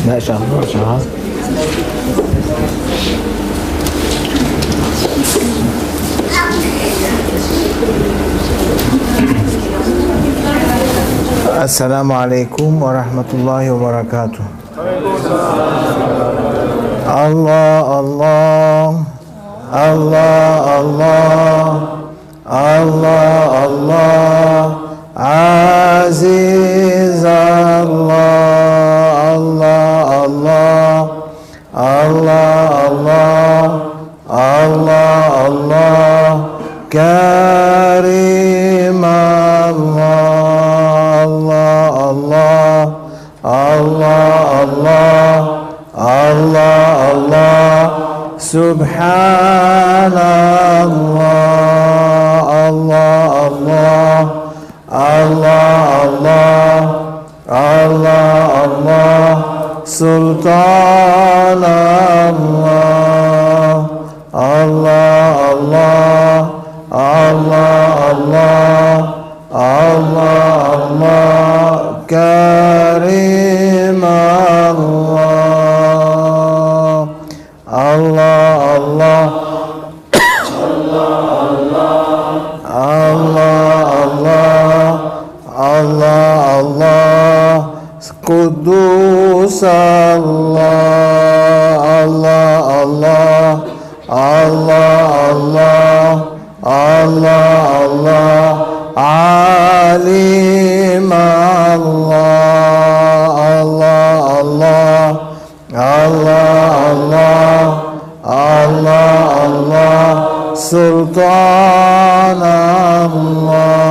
لا شغال. السلام عليكم ورحمة الله وبركاته. الله الله الله الله الله الله عزيز الله الله الله الله الله الله الله كريم الله الله الله الله الله الله سبحان الله الله الله الله الله الله الله سلطان الله الله الله الله الله الله الله كريم الله الله الله الله الله قدوس الله الله الله الله الله الله عليم الله الله الله الله الله الله سلطان الله.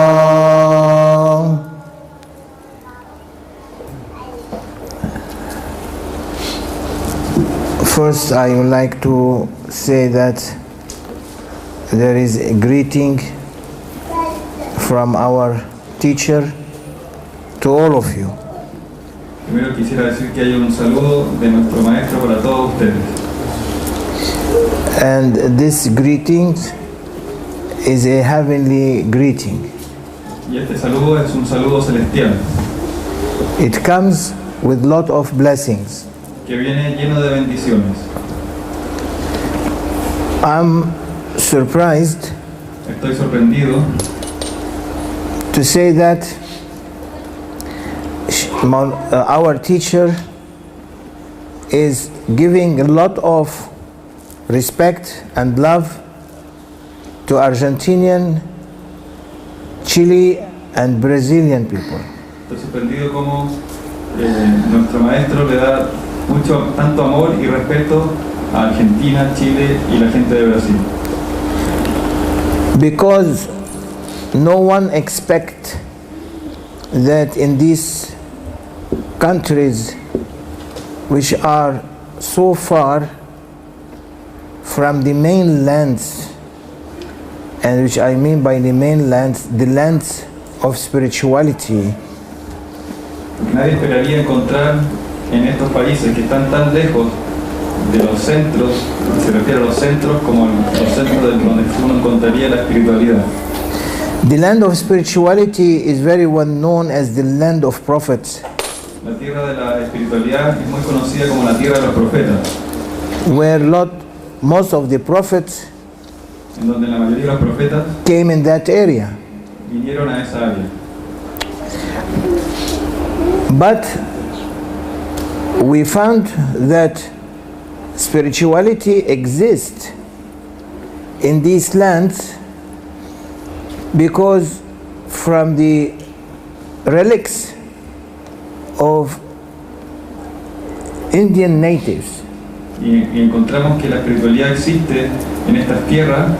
First, I would like to say that there is a greeting from our teacher to all of you. Primero quisiera decir que hay un saludo de nuestro maestro para todos ustedes. And this greeting is a heavenly greeting. Y este saludo es un saludo celestial. It comes with lot of blessings. Que viene lleno de bendiciones. I'm surprised Estoy sorprendido to say that our teacher is giving a lot of respect and love to Argentinian, Chile and Brazilian people. Estoy sorprendido como nuestro maestro le da tanto amor y respeto a Argentina, Chile y la gente de Brasil. Because no one expects that in these countries which are so far from the mainlands, and which I mean by the mainlands, the lands of spirituality, nadie esperaría encontrar en estos países que están tan lejos de los centros, se refiere a los centros como los centros donde uno encontraría la espiritualidad. The land of spirituality is very well known as the land of prophets. La tierra de la espiritualidad es muy conocida como la tierra de los profetas. Where most of the prophets en donde la mayoría de los profetas came in that area. Vinieron a esa área. But we found that spirituality exists in these lands because from the relics of Indian natives. Y encontramos que la espiritualidad existe en estas tierras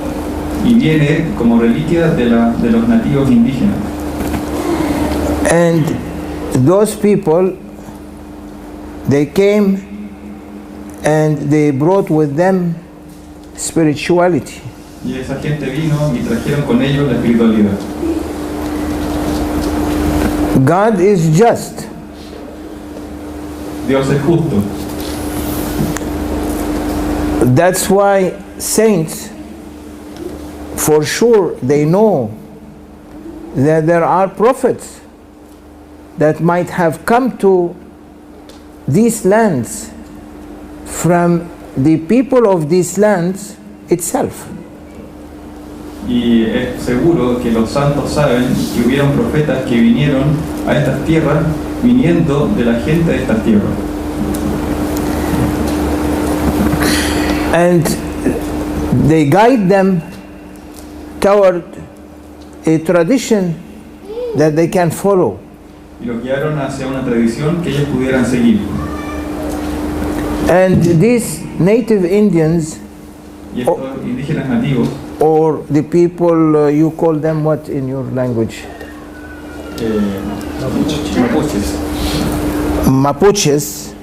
y viene como reliquia de los nativos indígenas. And those people, they came and they brought with them spirituality. Y esa gente vino y trajeron con ellos la espiritualidad. God is just. Dios es justo. That's why saints, for sure, they know that there are prophets that might have come to these lands from the people of these lands itself. Y es seguro que los santos saben que hubieron profetas que vinieron a estas tierras viniendo de la gente de estas tierras. And they guide them toward a tradition that they can follow. Y los guiaron hacia una tradición que ellos pudieran seguir. And these native Indians, Y estos indígenas nativos, or the people, you call them what in your language? mapuches, Mapuches,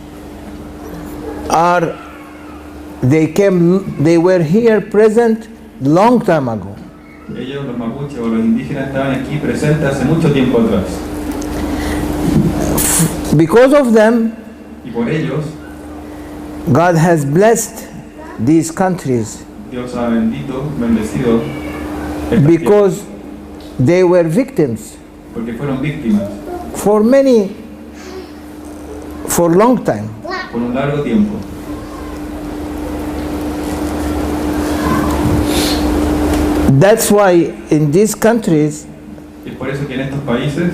they were here present long time ago. ellos los mapuches o los indígenas estaban aquí presentes hace mucho tiempo atrás. Because of them, Y por ellos, God has blessed these countries Dios ha bendecido estas because they were victims tierras, porque fueron víctimas for long time. por un largo tiempo. That's why in these countries, Y es por eso que en estos países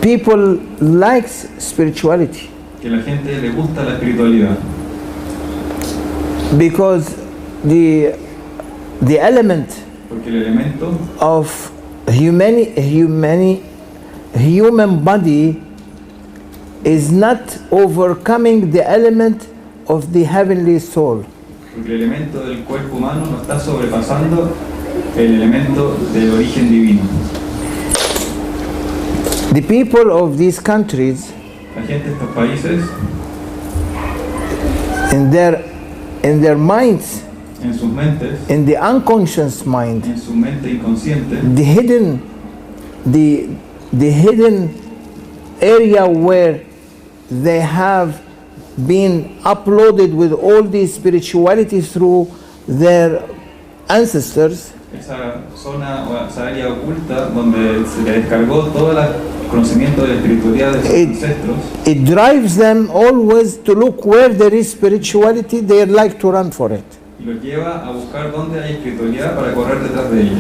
people likes spirituality que la gente le gusta la espiritualidad, because the element porque el elemento of human body is not overcoming the element of the heavenly soul. porque el elemento del cuerpo humano no está sobrepasando el elemento del origen divino. The people of these countries, La gente de estos países, in their minds, en sus mentes, in the unconscious mind, en su mente inconsciente, the hidden area where they have been uploaded with all these spirituality through their ancestors, esa zona o esa área oculta donde se le descargó todo el conocimiento de la espiritualidad de sus ancestros, it drives them always to look where there is spirituality. They like to run for it. y los lleva a buscar dónde hay espiritualidad para correr detrás de ella.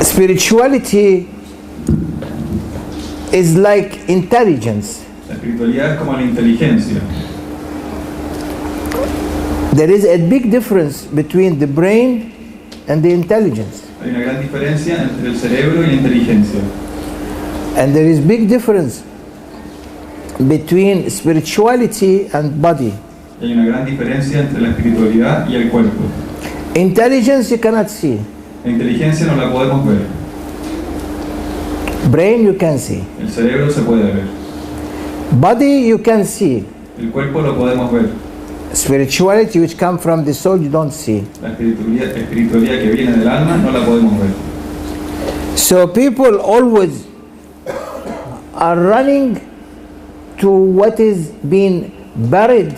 Spirituality is like intelligence. La espiritualidad es como la inteligencia. There is a big difference between the brain and the intelligence. Hay una gran diferencia entre el cerebro y la inteligencia. And there is big difference between spirituality and body. Hay una gran diferencia entre la espiritualidad y el cuerpo. Intelligence you cannot see. La inteligencia no la podemos ver. Brain you can see. El cerebro se puede ver. Body you can see. El cuerpo lo podemos ver. Spirituality which comes from the soul you don't see. La espiritualidad que viene del alma no la podemos ver. So people always are running to what is being buried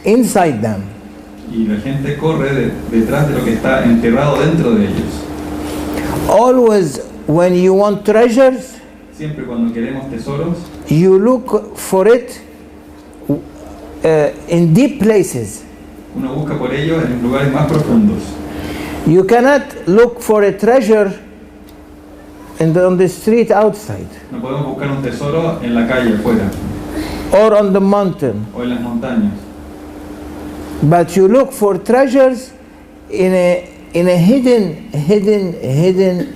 inside them. Y la gente corre detrás de lo que está enterrado dentro de ellos. Always when you want treasures, Siempre cuando queremos tesoros, you look for it in deep places. uno busca por ellos en lugares más profundos. You cannot look for a treasure on the street outside No podemos buscar un tesoro en la calle afuera or on the mountain, o en las montañas. but you look for treasures in a hidden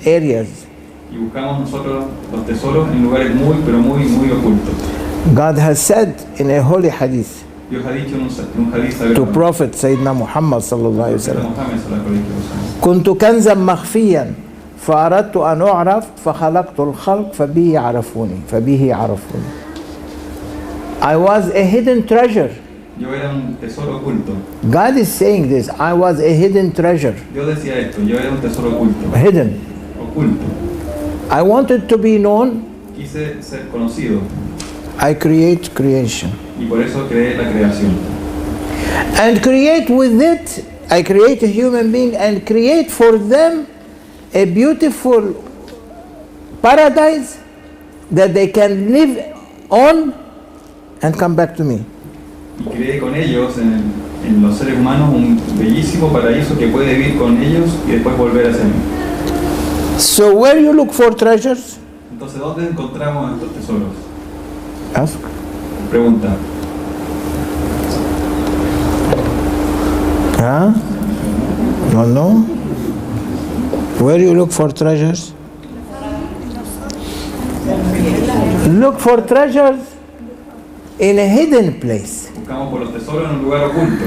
areas. Y buscamos nosotros los tesoros en lugares muy, pero muy, muy ocultos. God has said in a holy hadith Dios ha dicho en un hadith to sagrado, Prophet Sayyidina Muhammad sallallahu alayhi wa profeta sallam, Muhammad sallallahu alayhi wa sallam, كنت كنزا مخفيا فأردت أن أعرف فخلقت الخلق فبه عرفوني. I was a hidden treasure. yo era un tesoro oculto. God is saying this. I was a hidden treasure. Dios decía esto, yo era un tesoro oculto. Hidden. Oculto. I wanted to be known. Quise ser conocido I create creation. y por eso creé la creación. And create with it, I create a human being and create for them a beautiful paradise that they can live on and come back to me. Y creé con ellos en los seres humanos un bellísimo paraíso que puede vivir con ellos y después volver hacia mí. So where you look for treasures? Entonces, ¿dónde encontramos estos tesoros? Ask. Pregunta. Huh? No. Where you look for treasures? Look for treasures in a hidden place. Buscamos por los tesoros en un lugar oculto.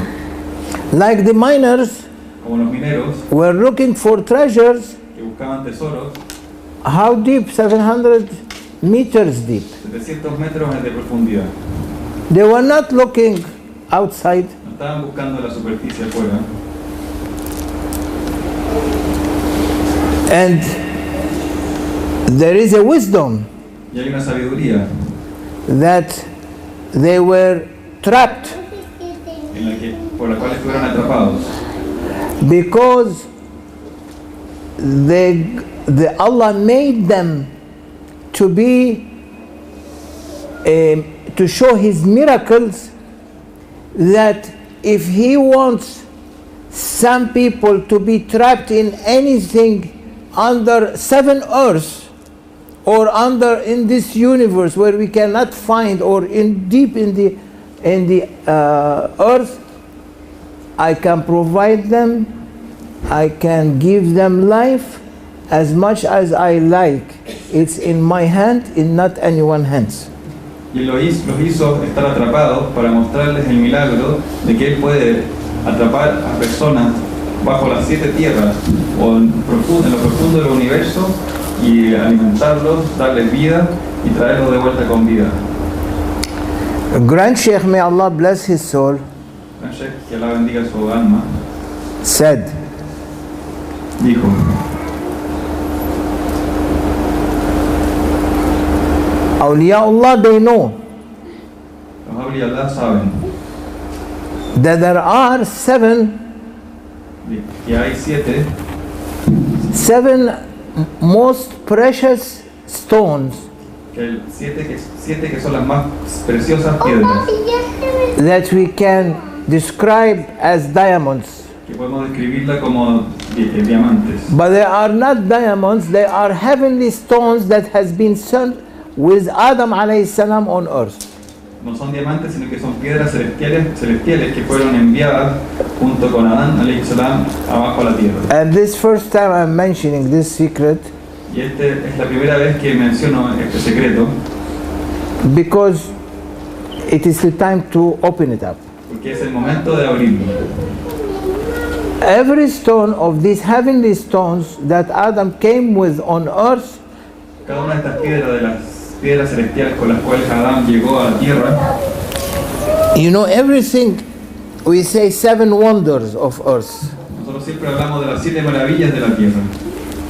Like the miners Como los mineros were looking for treasures. que buscaban tesoros. How deep? 700 meters deep. 700 metros de profundidad. They were not looking outside. No estaban buscando la superficie afuera. And there is a wisdom Y hay una sabiduría that they were trapped por la cual estuvieron atrapados. because the Allah made them to be to show His miracles, that if He wants some people to be trapped in anything under 7 earths or under in this universe where we cannot find, or in deep in the earth, I can provide them, I can give them life as much as I like. It's in my hand, in not anyone's hands. Y los hizo estar atrapados para mostrarles el milagro de que Él puede atrapar a personas bajo las 7 tierras o en lo profundo del universo y alimentarlos, darles vida y traerlos de vuelta con vida. Grand Sheikh, may Allah bless his soul, Gran Sheikh, que Allah bendiga su alma, said, dijo: Awliyaullah, they know los awliya Allah saben that there are 7 que hay 7 most precious stones que son las más preciosas piedras that we can describe as diamonds. que podemos describirla como diamantes. But they are not diamonds, they are heavenly stones that has been sent with Adam alayhi salam on earth. No son diamantes, sino que son piedras celestiales que fueron enviadas junto con Adán alayhi salam abajo a la tierra. And this first time I'm mentioning this secret Y esta es la primera vez que menciono este secreto, because it is the time to open it up. porque es el momento de abrirlo. Every stone of these heavenly stones that Adam came with on earth, Cada una de estas piedras, de las piedras celestiales con las cuales Adán llegó a la tierra, you know, everything we say 7 wonders of earth. nosotros siempre hablamos de las 7 maravillas de la tierra.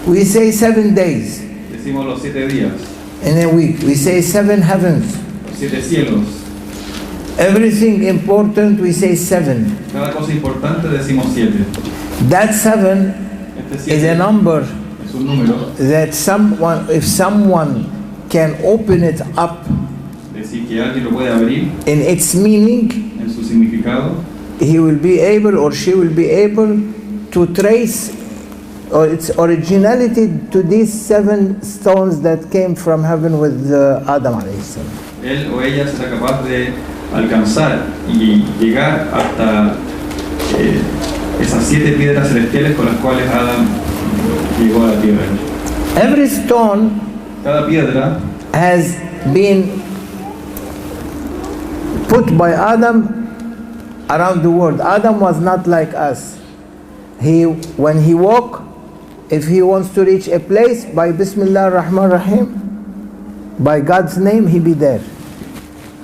We say 7 days Decimos los 7 días, in a week. We say 7 heavens. los 7 cielos. Everything important we say 7. Cada cosa importante decimos 7. That 7 Este is a 7 number es un número, that someone, if someone can open it up es decir, que alguien lo puede abrir in its meaning, en su significado, he will be able or she will be able to trace or its originality to these 7 stones that came from heaven with Adam alayhi salam. él o ella será capaz de alcanzar y llegar hasta esas 7 piedras celestiales con las cuales Adán llegó a la tierra. Every stone Cada piedra has been put by Adam around the world. Adam was not like us. When he walked, if he wants to reach a place, by Bismillah ar-Rahman ar-Rahim, by God's name, he be there.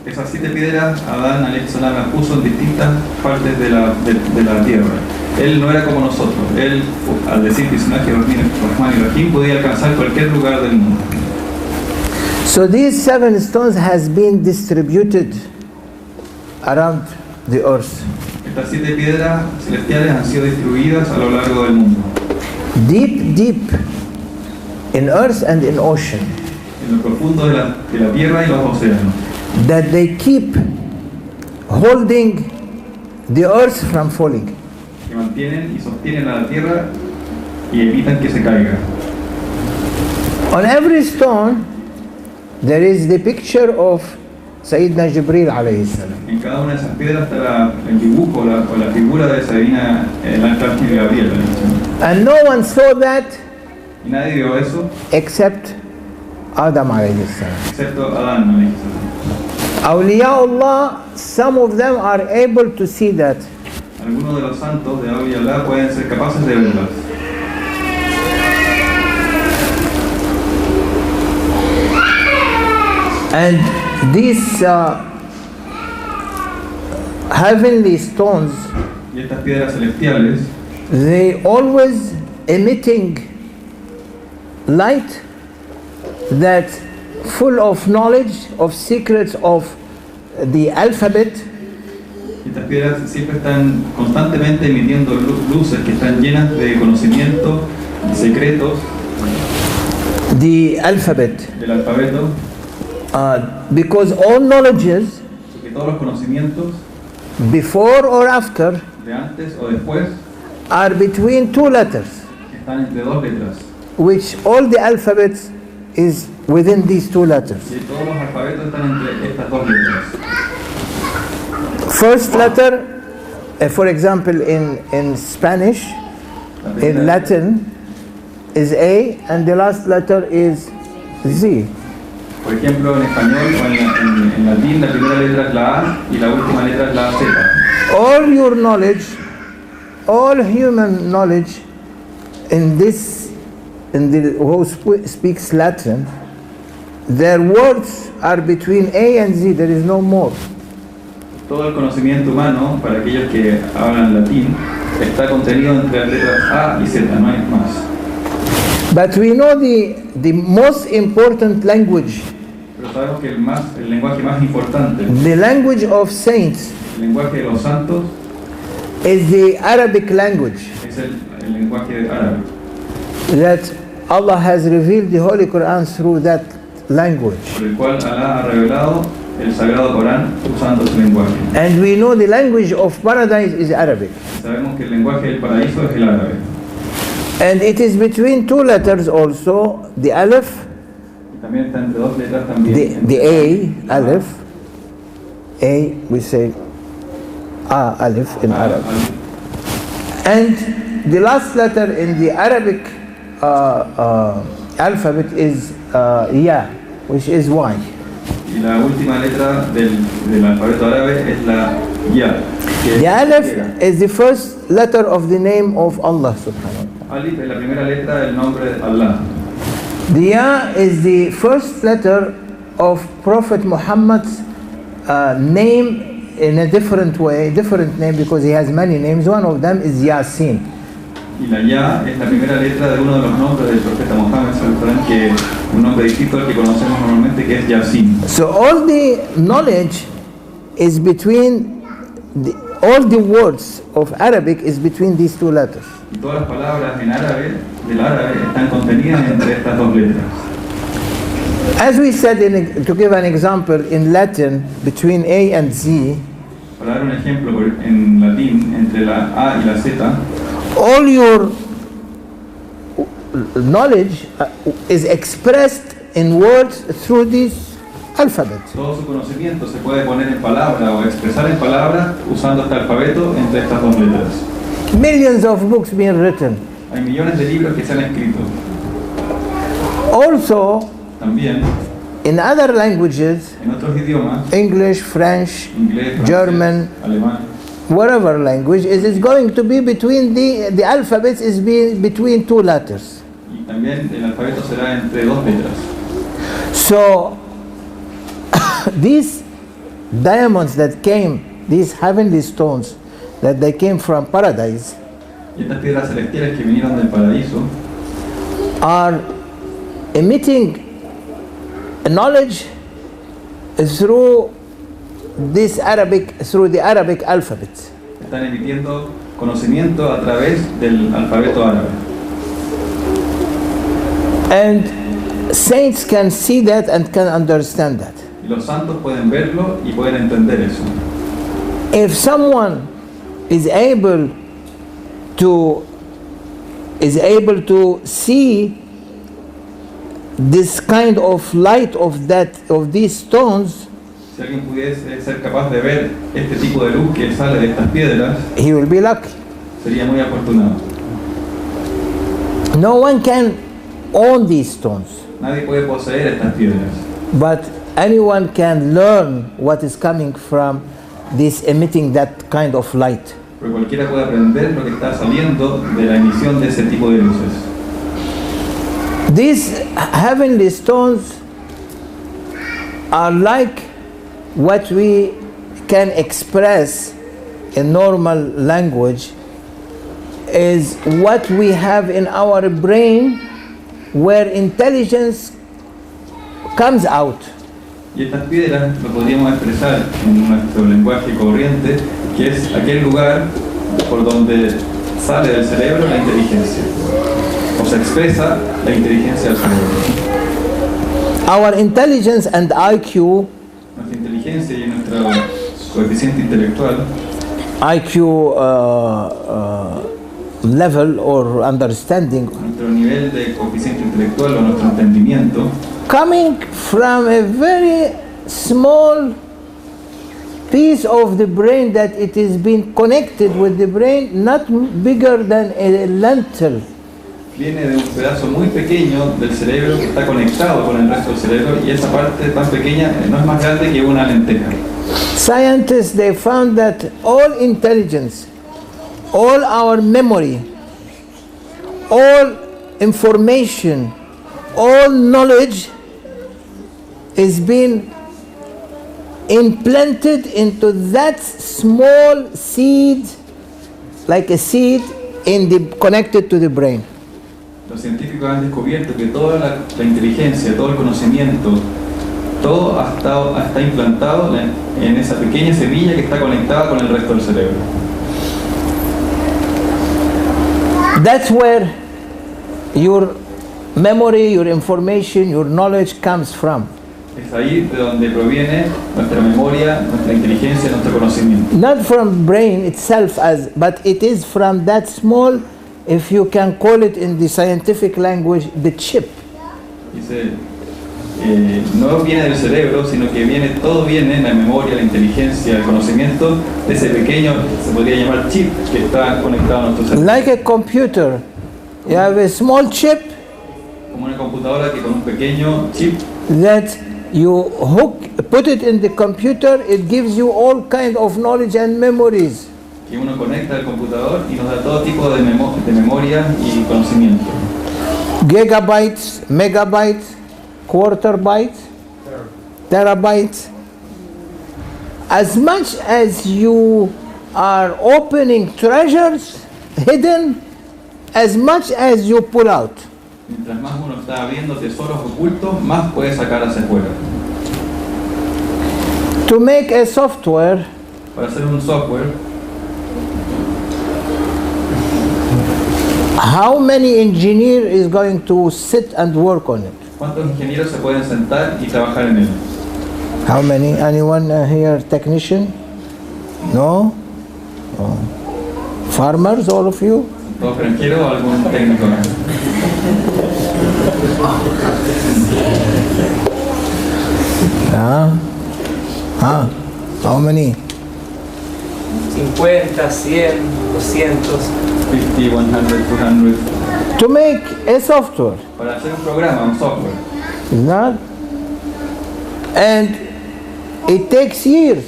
esas 7 piedras Adán alayhi salam las puso en distintas partes de la tierra. Él no era como nosotros. Él, al decir Bismillah ar-Rahman ar-Rahim, podía alcanzar cualquier lugar del mundo. So these 7 stones has been distributed around the earth. Estas 7 piedras celestiales han sido distribuidas a lo largo del mundo. Deep, deep in earth and in ocean. en lo profundo de la tierra y los océanos, that they keep holding the earth from falling. que mantienen y sostienen a la tierra y evitan que se caiga. On every stone there is the picture of Sayyidina Jibril alayhi salam. En cada una de esas piedras está el dibujo o la figura de Sayyidina el arcángel Gabriel. And no one saw that Y nadie vio eso except Adam alayhi salam. excepto Adán. ¿No? Awliyaullah, some of them are able to see that. Algunos de los santos de Awliya Allah pueden ser capaces de verlas. And these heavenly stones, Y estas piedras celestiales, they always emitting light that full of knowledge of secrets of the alphabet, estas piedras siempre están constantemente emitiendo luces que están llenas de conocimiento, secretos the alphabet, del alfabeto, because all knowledges porque todos los conocimientos before or after de antes o después are between two letters, están entre dos letras. which all the alphabets is within these two letters. Y todos los alfabetos están entre estas dos letras. First letter, for example, in Spanish, in Latin, is A, and the last letter is Z. Por ejemplo, en español o en latín la primera letra es la A y la última letra es la Z. All your knowledge, all human knowledge in this, in the who speaks Latin, their words are between A and Z. There is no more. Todo el conocimiento humano, para aquellos que hablan latín, está contenido entre las letras A y Z, no hay más. But we know the most important language, Pero sabemos que el lenguaje más importante, the language of saints, el lenguaje de los santos, is the Arabic language es el lenguaje árabe. that Allah has revealed the Holy Quran through that language. Por el cual Alá ha revelado el Sagrado Corán usando su lenguaje. And we know the language of paradise is Arabic. Sabemos que el lenguaje del paraíso es el árabe. And it is between two letters also, the Aleph, Y también está entre dos letras también. the A, Aleph, A, we say Aleph in Arab. And the last letter in the Arabic alphabet is Ya, which is Y. Y la última letra del alfabeto árabe es la Ya. The Aleph is the first letter of the name of Allah subhanahu wa ta'ala. Alif es la primera letra del nombre de Allah. The Ya is the first letter of Prophet Muhammad's name in a different way, different name because he has many names. One of them is Yasin. Y la Ya es la primera letra de uno de los nombres del profeta Muhammad, que un nombre distinto al que conocemos normalmente, que es Yasin. So all the knowledge is between all the words of Arabic is between these two letters. Y todas las palabras en árabe, del árabe, están contenidas entre estas dos letras. As we said, to give an example, in Latin, between A and Z, Para dar un ejemplo, en latín, entre la A y la Z, all your knowledge is expressed in words through this alphabet. todo su conocimiento se puede poner en palabra o expresar en palabra usando este alfabeto entre estas dos letras. Millions of books being written. Hay millones de libros que se han escrito. Also, También, in other languages, en otros idiomas, English, French, inglés, francés, German, alemán, whatever language, it is going to be between the alphabets is between two letters. y también el alfabeto será entre dos letras. So these diamonds that came, these heavenly stones that they came from paradise, Y estas piedras celestiales que vinieron del paraíso are emitting knowledge through the Arabic alphabet. están emitiendo conocimiento a través del alfabeto árabe. And Saints can see that and can understand that. Y los santos pueden verlo y pueden entender eso. If someone is able to see this kind of light of these stones, Si alguien pudiese ser capaz de ver este tipo de luz que sale de estas piedras, he will be lucky. sería muy afortunado. No one can own these stones, Nadie puede poseer estas piedras, but anyone can learn what is coming from this emitting that kind of light. pero cualquiera puede aprender lo que está saliendo de la emisión de ese tipo de luces. These heavenly stones are like what we can express in normal language, is what we have in our brain where intelligence comes out. Y estas piedras lo podríamos expresar en nuestro lenguaje corriente, que es aquel lugar por donde sale del cerebro la inteligencia, o se expresa la inteligencia del cerebro. Our intelligence and IQ, Nuestra inteligencia y nuestro coeficiente intelectual, IQ level or understanding, nuestro nivel de coeficiente intelectual o nuestro entendimiento, coming from a very small piece of the brain that it is being connected with the brain, not bigger than a lentil. viene de un pedazo muy pequeño del cerebro que está conectado con el resto del cerebro, y esa parte tan pequeña no es más grande que una lenteja. Scientists, they found that all intelligence, all our memory, all information, all knowledge is being implanted into that small seed, like a seed connected to the brain. Los científicos han descubierto que toda la inteligencia, todo el conocimiento, todo está implantado en esa pequeña semilla que está conectada con el resto del cerebro. That's where your memory, your information, your knowledge comes from. Es ahí de donde proviene nuestra memoria, nuestra inteligencia, nuestro conocimiento. Not from brain itself, but it is from that small, if you can call it in the scientific language, the chip. Dice, no viene del cerebro, sino que todo viene en la memoria, la inteligencia, el conocimiento de ese pequeño, se podría llamar chip, que está conectado a nuestro cerebro. Like a computer, you have a small chip Como una computadora que con un pequeño chip that you put it in the computer, it gives you all kind of knowledge and memories. que uno conecta al computador y nos da todo tipo de memoria y conocimiento. Gigabytes, megabytes, quarter bytes, terabytes. As much as you are opening treasures hidden, as much as you pull out. Mientras más uno está abriendo tesoros ocultos, más puede sacar hacia afuera. To make a software, Para hacer un software, how many engineer is going to sit and work on it? ¿cuántos ingenieros se pueden sentar y trabajar en él? How many? Anyone here technician? No? Oh. Farmers, all of you? ¿Todos granjeros o algún técnico? How many? 50, 100, 200. 50, 100, 200. To make a software. Para hacer un programa, un software. Is not? And it takes years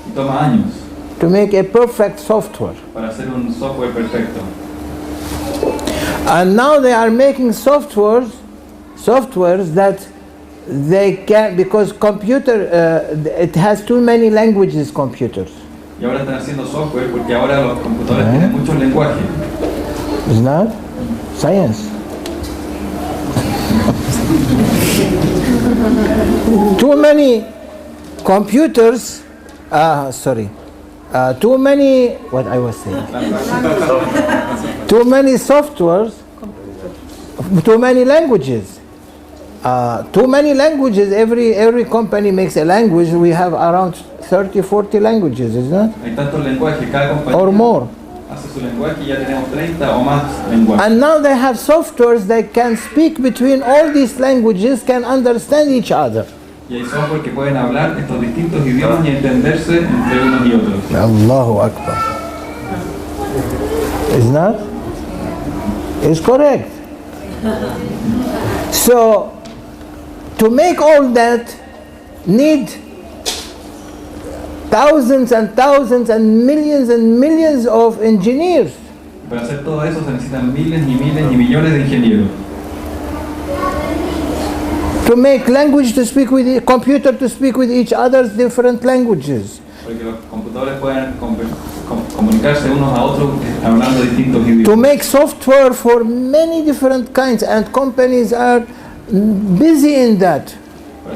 Y toma años to make a perfect software. para hacer un software perfecto. And now they are making softwares that they can, because computer, it has too many languages, computers. Y ahora están haciendo software porque ahora los computadores tienen muchos lenguajes. Is not? Science. Too many computers, too many, what I was saying, too many softwares, too many languages. too many languages. Every company makes a language. We have around 30, 40 languages, isn't it? Hay tantos lenguajes, cada compañía Or more. hace su lenguaje y ya tenemos 30 o más lenguajes. And now they have softwares that can speak between all these languages, can understand each other. Y hay software que pueden hablar estos distintos idiomas y entenderse entre unos y otros. Allahu Akbar. Isn't that? It's correct. So, to make all that, need thousands and thousands and millions of engineers. Para hacer todo eso se necesitan miles y miles y millones de ingenieros. To make language to speak with computer to speak with each other's different languages. Para que los computadores puedan comunicarse unos a otros hablando distintos idiomas. To make software for many different kinds, and companies are busy in that.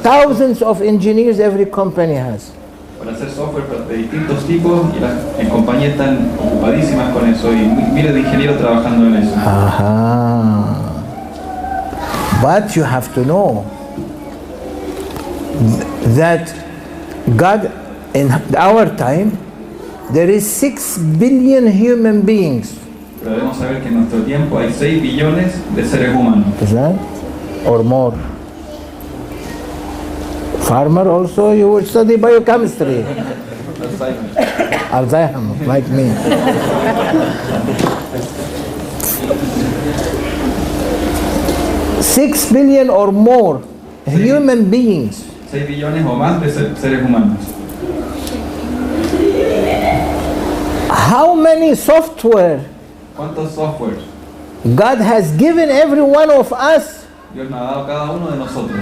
Thousands of engineers every company has. Para hacer software de distintos tipos y las compañías están ocupadísimas con eso y miles de ingenieros trabajando en eso. Aha. But you have to know that God, in our time, there is 6 billion human beings. Pero debemos saber que en nuestro tiempo hay 6 billones de seres humanos. Is that? Or more. Farmer also, you will study biochemistry. Alzheimer, like me. 6 billion or more human beings. 6 billones o más de seres humanos. How many software ¿Cuántos software God has given every one of us Dios nos ha dado a cada uno de nosotros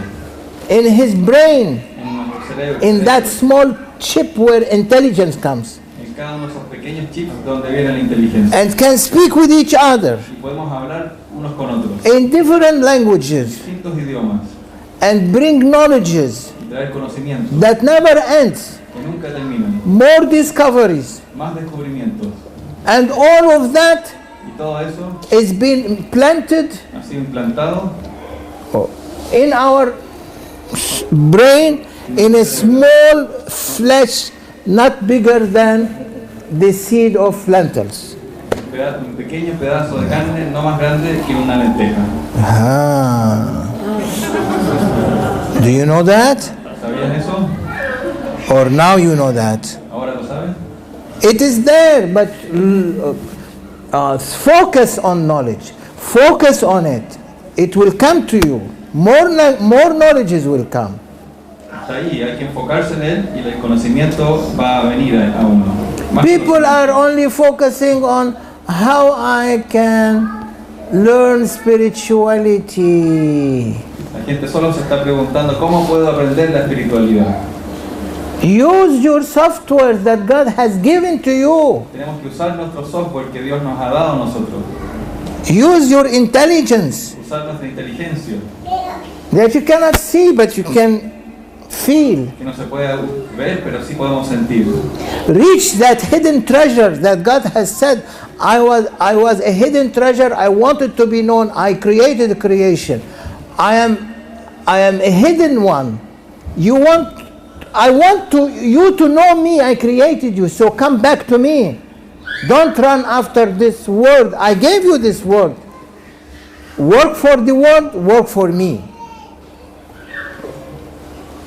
in his brain, en nuestro cerebro? in that small chip where intelligence comes, En cada uno de esos pequeños chips donde viene la inteligencia. and can speak with each other Y podemos hablar unos con otros. in different languages Distintos idiomas. and bring knowledges Y traer conocimientos that never ends, que nunca terminan. more discoveries, Más descubrimientos. and all of that Y todo eso is being planted ha sido implantado in our brain in a small flesh not bigger than the seed of lentils. un pequeño pedazo de carne no más grande que una lenteja. Ah. Do you know that? ¿Sabían eso? Or now you know that? ¿Ahora lo saben? It is there, but focus on knowledge. Focus on it. It will come to you. More knowledges will come. Está ahí, hay que enfocarse en él y el conocimiento va a venir a uno. Más People are only focusing on how I can learn spirituality. La gente solo se está preguntando cómo puedo aprender la espiritualidad. Use your software that God has given to you. Tenemos que usar nuestro software que Dios nos ha dado a nosotros. Use your intelligence Usar nuestra inteligencia, that you cannot see but you can feel. que no se puede ver, pero sí podemos sentir. Reach that hidden treasure that God has said, I was a hidden treasure, I wanted to be known, I created creation. I am a hidden one. I want you to know me, I created you, so come back to me. Don't run after this world. I gave you this world. Work for the world, work for me.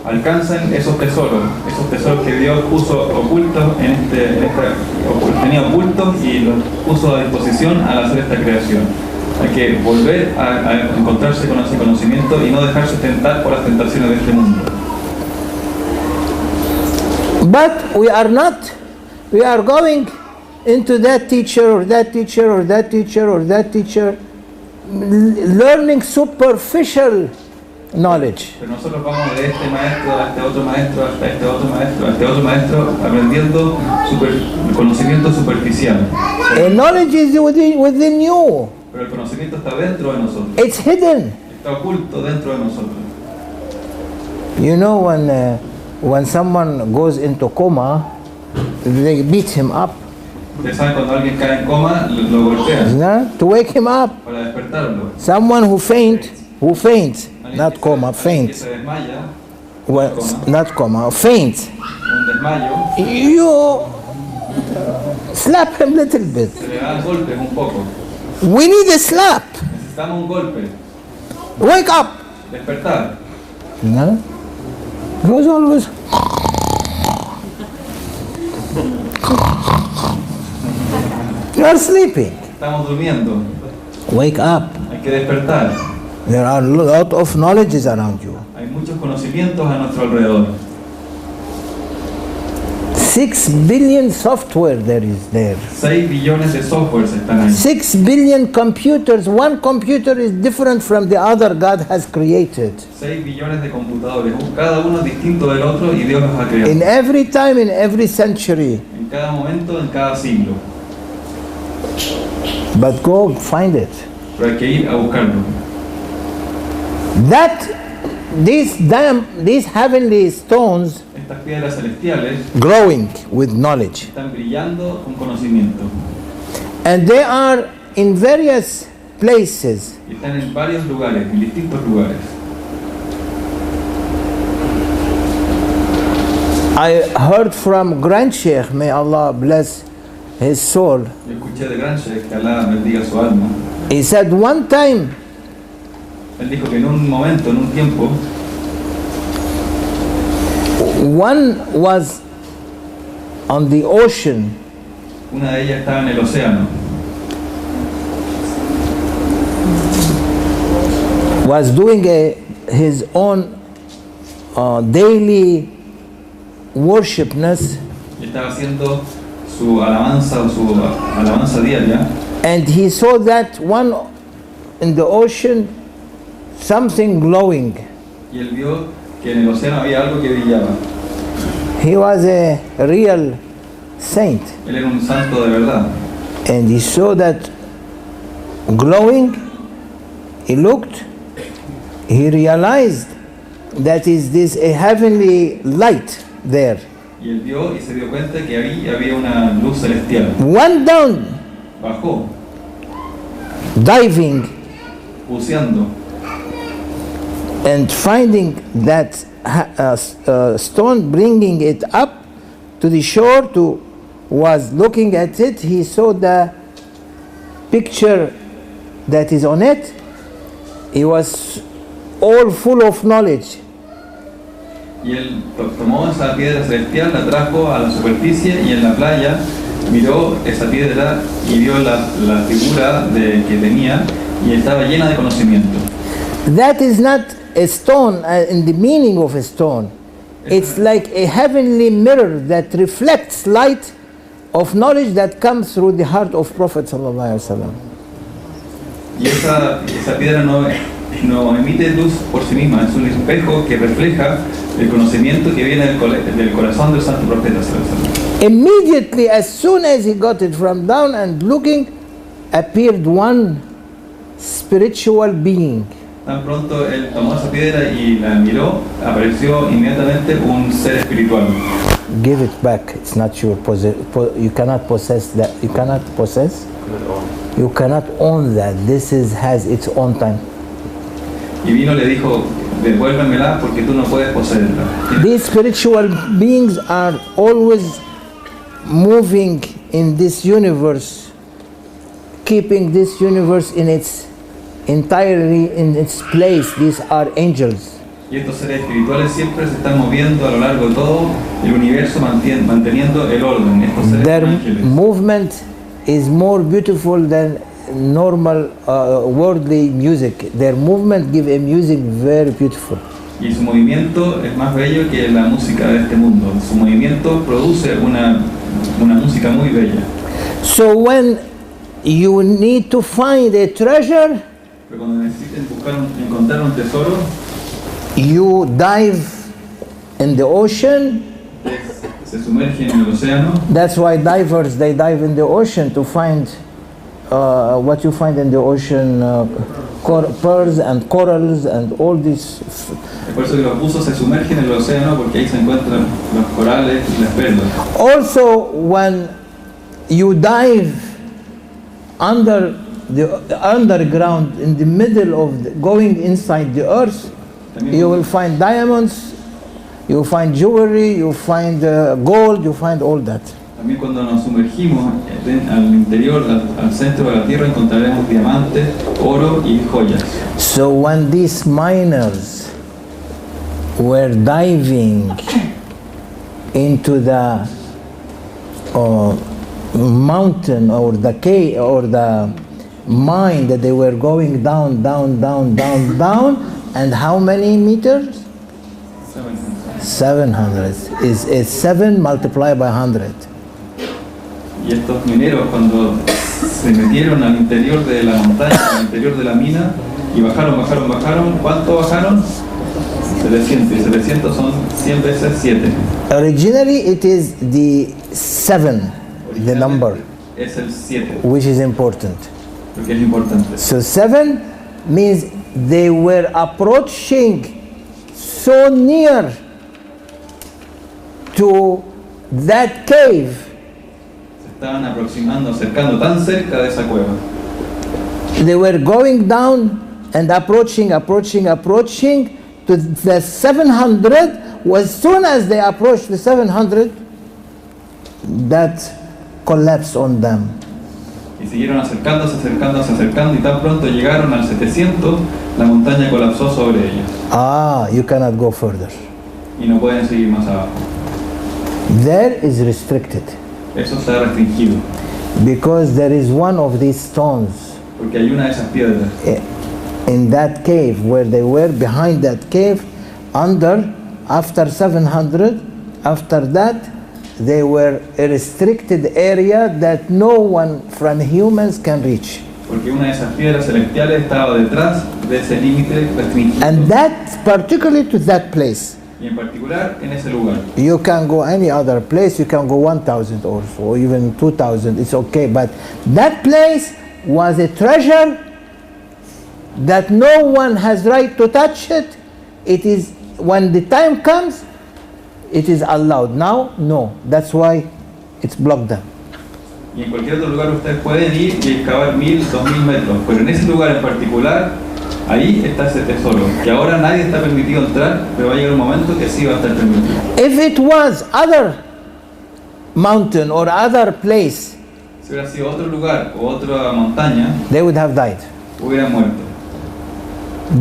Alcancen esos tesoros que Dios puso ocultos tenía ocultos y los puso a disposición al hacer esta creación. Hay que volver a encontrarse con ese conocimiento y no dejarse tentar por las tentaciones de este mundo. But we are not. We are going into that teacher or that teacher or that teacher or that teacher, learning superficial knowledge. Pero nosotros vamos de este maestro a este otro maestro, hasta este otro maestro, a este otro maestro, aprendiendo conocimiento superficial. A knowledge is within you. Pero el conocimiento está dentro de nosotros. It's hidden. Está oculto dentro de nosotros. You know, when someone goes into coma, they beat him up. Ustedes saben cuando alguien cae en coma, lo golpean To wake him up. para despertarlo. Someone who faints, Alguien not comma, que faint. se desmaya, Well, not comma, faint. un desmayo, You slap him a little bit. se le dan golpes un poco. We need a slap. Necesitamos un golpe, Wake up. despertar. No? He was always. You are sleeping. Estamos durmiendo, Wake up. hay que despertar. There are a lot of knowledges around you. Hay muchos conocimientos a nuestro alrededor. 6 billion software there is there. 6 billones de softwares están ahí. 6 billion computers. One computer is different from the other God has created. 6 billones de computadores, cada uno distinto del otro y Dios los ha creado. In every time, in every century. En cada momento, en cada siglo. But go find it. Pero hay que ir a buscarlo. These heavenly stones Estas piedras celestiales growing with knowledge. están brillando con conocimiento. And they are in various places. Y están en varios lugares, en distintos lugares. I heard from Grand Sheikh, may Allah bless his soul. Yo escuché de Gran Sheikh, que Alá bendiga su alma. He said one time Él dijo que en un momento, en un tiempo, one was on the ocean una de ellas estaba en el océano. was doing his own daily worshipness, Y estaba haciendo su alabanza o su alabanza diaria. and he saw that one in the ocean something glowing. Y él vio que en el océano había algo que brillaba. He was a real saint, Él era un santo de verdad. and he saw that glowing. He looked, he realized that is this a heavenly light there. Y él vio y se dio cuenta que ahí había una luz celestial. Went down, Bajó, diving, buceando, and finding that stone, bringing it up to the shore, was looking at it. He saw the picture that is on it. He was all full of knowledge. y él tomó esa piedra celestial, la trajo a la superficie y en la playa miró esa piedra y vio la figura que tenía y estaba llena de conocimiento. That is not a stone in the meaning of a stone. It's like a heavenly mirror that reflects light of knowledge that comes through the heart of Prophet sallallahu alaihi wasallam. Y esa piedra no emite luz por sí misma, es un espejo que refleja el conocimiento que viene del corazón del santo profeta sallallahu alaihi wasallam. Immediately, as soon as he got it from down and looking, appeared one spiritual being. Tan pronto él tomó esa piedra y la miró, apareció inmediatamente un ser espiritual. Give it back. It's not your you cannot possess that. You cannot possess. You cannot own that. This has its own time. Y vino y le dijo, devuélvemela porque tú no puedes poseerla. These spiritual beings are always moving in this universe, keeping this universe in its entirely in its place. These are angels. Y estos seres espirituales siempre se están moviendo a lo largo de todo el universo, manteniendo el orden. Estos seres Their son ángeles. movement is more beautiful than normal worldly music. Their movement give a music very beautiful. Y su movimiento es más bello que la música de este mundo. Su movimiento produce una música muy bella. So when you need to find a treasure, Pero cuando necesiten encontrar un tesoro, you dive in the ocean. se sumergen en el océano. That's why divers, they dive in the ocean to find what you find in the ocean, pearls and corals and all this. Es por eso que los buzos se sumergen en el océano porque ahí se encuentran los corales y las perlas. Also, when you dive under the underground, in the middle of going inside the earth, You will find diamonds, you will find jewelry, you will find gold, you find all that. También cuando nos sumergimos al interior, al centro de la tierra, encontraremos diamantes, oro y joyas. So when these miners were diving into the mountain or the cave or the mine that they were going down, and how many meters? 700. Is 7 multiplied by 100. Y estos mineros cuando se metieron al interior de la montaña, al interior de la mina, y bajaron, ¿cuánto bajaron? 700, y 700 son 100 veces 7. Originally it is the 7, the number, es el 7, which is important. porque es importante. So 7 means they were approaching so near to that cave. Se estaban acercando tan cerca de esa cueva. They were going down and approaching to the 700. As soon as they approached the 700, that collapsed on them. Y siguieron acercándose, y tan pronto llegaron al 700, la montaña colapsó sobre ellos. You cannot go further. Y no pueden seguir más abajo. There is restricted. Eso está restringido. Because there is one of these stones. Porque hay una de esas piedras. In that cave, where they were, behind that cave, after 700, after that, they were a restricted area that no one from humans can reach. Porque una de esas piedras celestiales estaba detrás de ese límite restringido. And that, particularly to that place. Y en particular en ese lugar. You can go any other place, you can go 1,000 or even 2,000, it's okay. But that place was a treasure that no one has right to touch it. It is, when the time comes, it is allowed. Now, no. That's why it's blocked down. Y en cualquier otro lugar ustedes pueden ir y excavar 1,000, 2,000 metros. Pero en ese lugar en particular, ahí está ese tesoro. Que ahora nadie está permitido entrar, pero va a llegar un momento que sí va a estar permitido. If it was other mountain or other place, si hubiera sido otro lugar o otra montaña, they would have died. Hubieran muerto.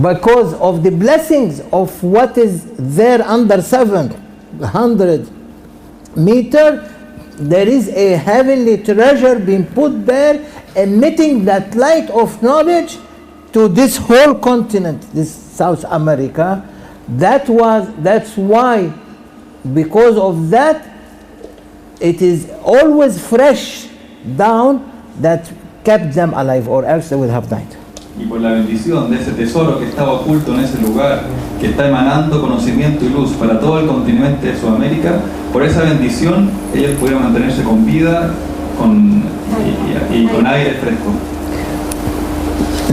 Because of the blessings of what is there under 700 meters, there is a heavenly treasure being put there, emitting that light of knowledge to this whole continent, this South America. That's why, because of that, it is always fresh down that kept them alive, or else they would have died. Y por la bendición de ese tesoro que estaba oculto en ese lugar, que está emanando conocimiento y luz para todo el continente de Sudamérica, por esa bendición ellos pudieron mantenerse con vida y con aire fresco.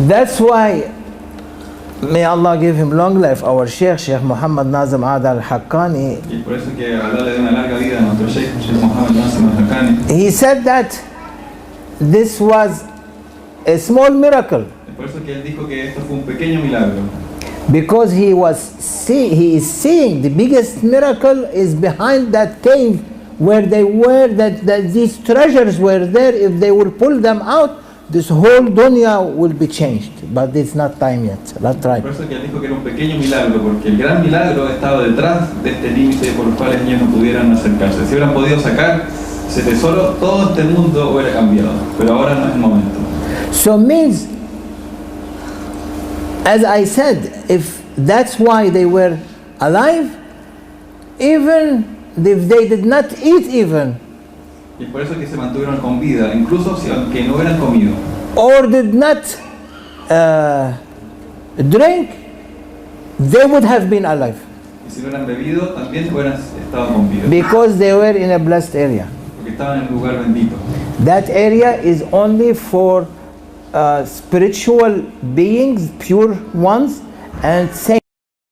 That's why, may Allah give him long life, our Sheikh Muhammad Nazim Adal Haqqani. Y por eso que Allah le dé una larga vida a nuestro Sheikh Muhammad Nazim Haqqani. He said that this was a small miracle. Por eso que él dijo que esto fue un pequeño milagro. Because he is seeing the biggest miracle is behind that cave where they were, that these treasures were there. If they will pull them out, this whole dunya will be changed. But it's not time yet. Not right. Por eso que él dijo que era un pequeño milagro, porque el gran milagro estaba detrás de este límite por el cual ellos no pudieran acercarse. Si hubieran podido sacar ese tesoro, todo este mundo hubiera cambiado. Pero ahora no es el momento. So means, as I said, if that's why they were alive, even if they did not eat even, y por eso que se mantuvieron con vida, incluso si aunque no hubieran comido, or did not drink, they would have been alive. Y si no hubieran bebido, también hubieran estado con vida. Because they were in a blessed area. Porque estaban en un lugar bendito. That area is only for spiritual beings, pure ones, and saints.